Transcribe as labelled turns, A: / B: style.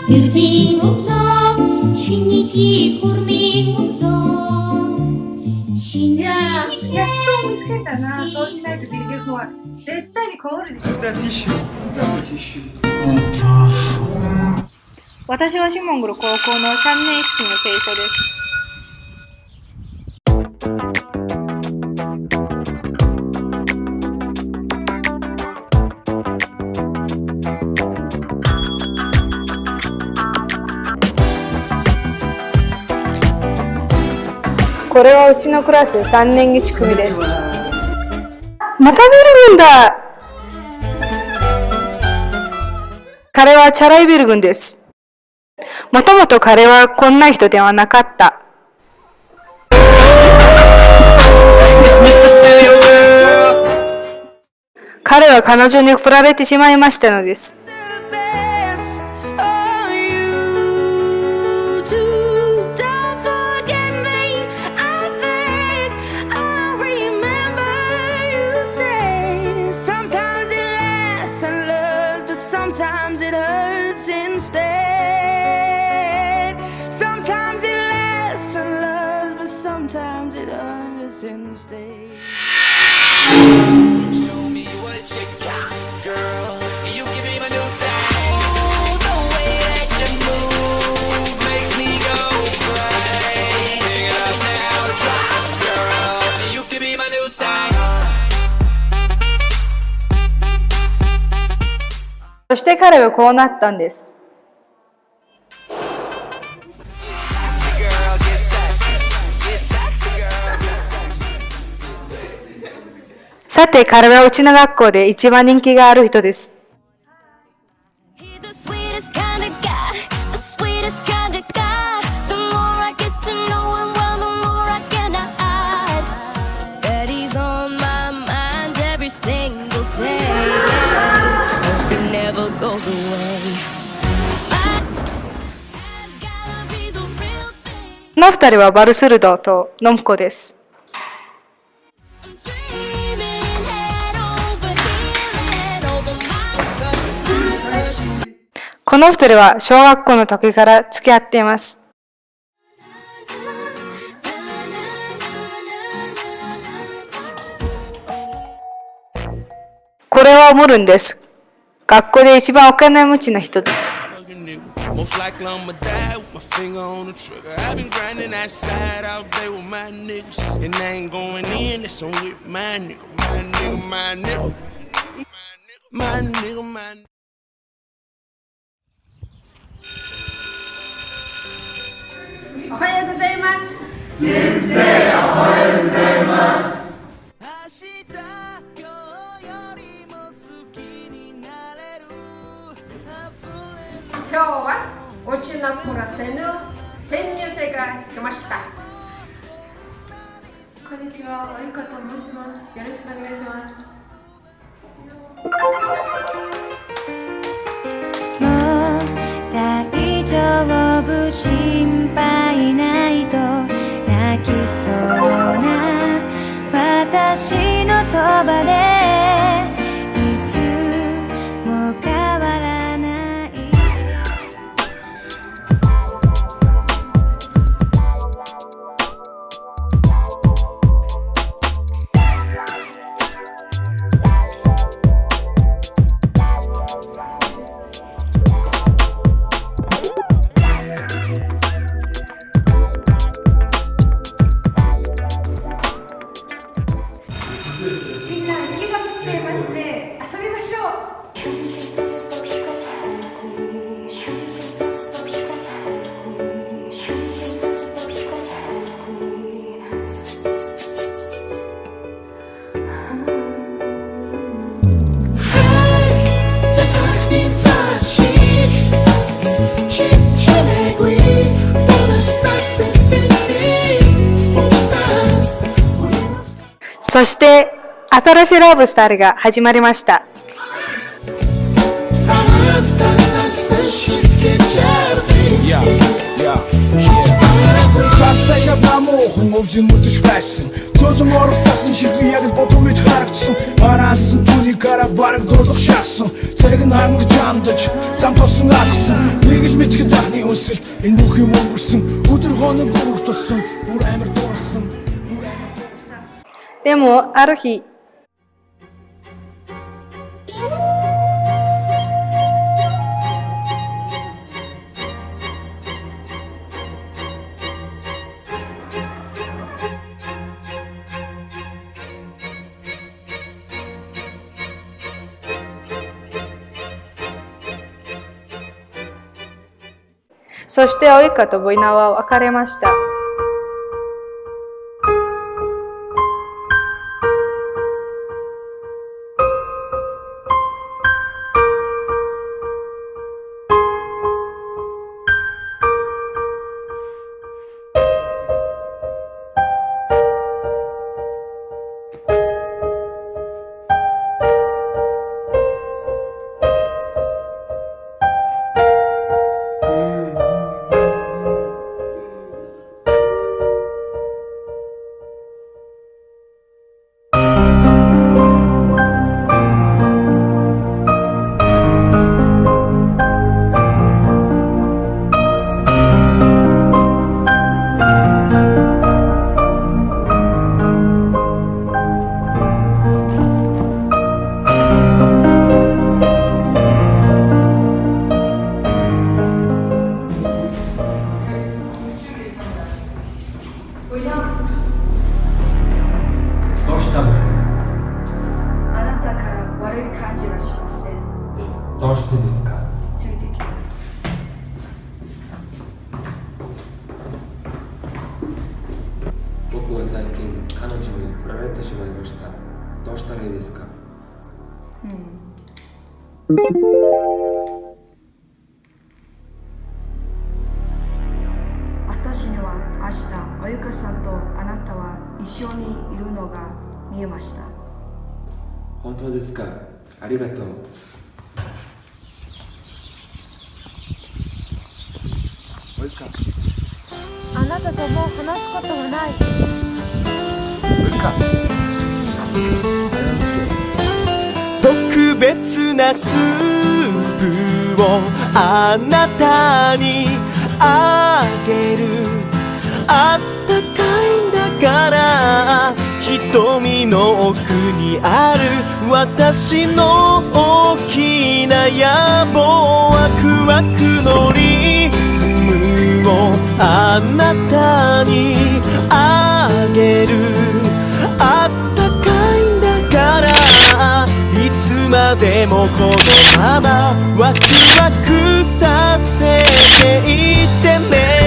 A: Ürziğin uzak, şimdiki kurmin uzak.
B: いやー、やっと見つけたな。そうしないとビリビリ怖い。絶対にこもるでしょ。
C: 絶対ティッシュ。
B: 私はシモングル高校の3年室の生徒です。これはうちのクラス3年1組です。またビル軍だ。彼はチャライビル軍です。もともと彼はこんな人ではなかった。彼は彼女に振られてしまいましたのです。
D: Sometimes it hurts instead. Sometimes it lasts and loves, but sometimes it hurts instead. Show me what you got, girl. You can be my new thing. The way that you move makes me go crazy. Pick it up now, drop, girl. You can be my new thing.
B: そして彼はこうなったんです。さて、彼はうちの学校で一番人気がある人です。この二人はバルスルドとノムコです。この二人は小学校の時から付き合っています。これはモルンです。学校で一番お金持ちな人です。
E: Most likely I'ma die with my finger on the trigger. I've been grinding that side all day with my niggas. And I ain't going in, that's on with my nigga. My nigga, my nigga. My nigga, my nigga.
B: おはようございます。
C: 先生、おはようございます。
B: 今日はうちのクラスの編入生が来ました。
F: こんにちは、おゆかと申します。よろしくお願いします。
G: もう大丈夫、心配ないと泣きそうな私のそばでいつも変わらない。
B: みんな雪が降っていますね。遊びましょう。そして新しいラブスタイルが始まりました。
C: Sözüm oruktasın, şirki yerin botum üç karıkçısın. Anasın, tuli karak barık durduk şahsın. Sergin hangi candıç, zam toz
H: болсон алгасан нэг л мэдхэд дахны өсөлт энэ бүх юм өнгөрсөн өдөр хоног үргэлжлүүлсэн бүр амар дууссан
B: でもある日そしてオイカとボイナは別れました。
I: どうしたの？
G: あなたから悪い感じがしますね。
I: どうしてですか？
G: ついてきて。
I: 僕は最近彼女に振られてしまいました。どうしたらいいですか？
G: 私には明日、おゆかさんとあなたは一緒にいるのが見えました。
I: 本当ですか？ありがとう。おいか。
J: あなたともう話すことはない。
I: おいか。
K: 特別なスープをあなたにあげる。あったかいんだから瞳の奥にある私の大きな野望。ワクワクのリズムをあなたにあげる。あったかいんだからいつまでもこのままワクワクさせていてね。